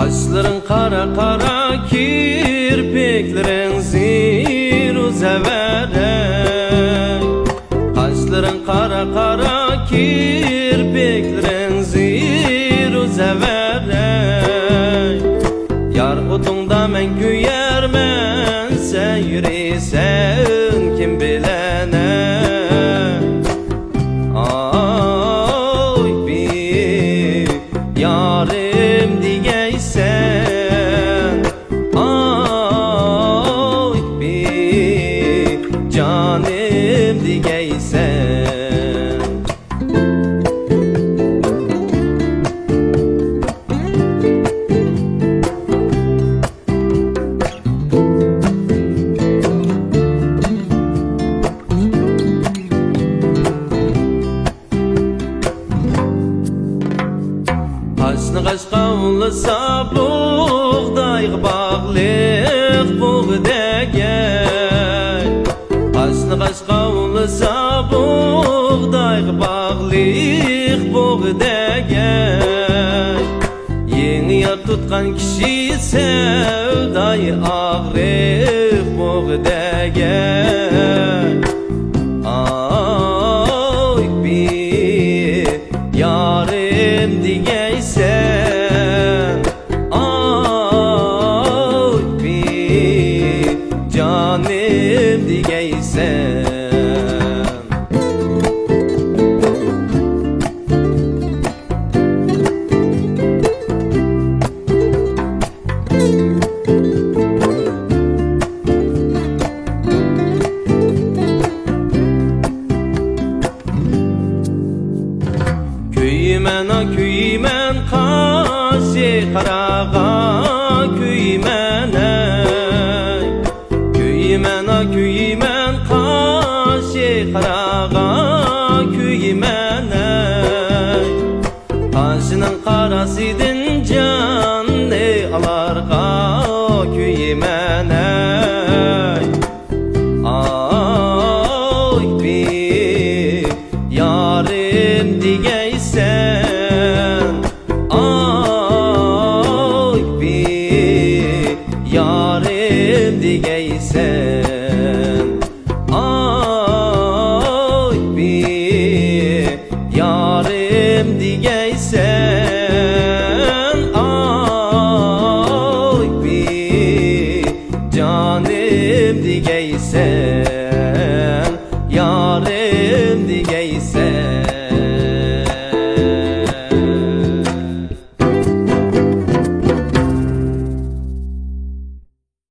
Kaşların kara kara, kirpiklerin ziru zeverek. Kaşların kara kara, kirpiklerin ziru zeverek. Yar otunda men güyermen, sen yürüysen kim bilene. Ay bir yarim digeysen, ay bir canım digeysen. Kaşını kaşka ulasa buğdayı bağlık buğdegel. Kaşını kaşka ulasa buğdayı bağlık buğdegel. Yeni yar tutkan kişi sevdayı ağrık buğdegel. Ay bir yarim digeysen, ay bir canım digeysen. Köymen köymen kaşı karağa köymen köymen köymen kaşı karağa köymen. Kaşının karasıydın can ne alarga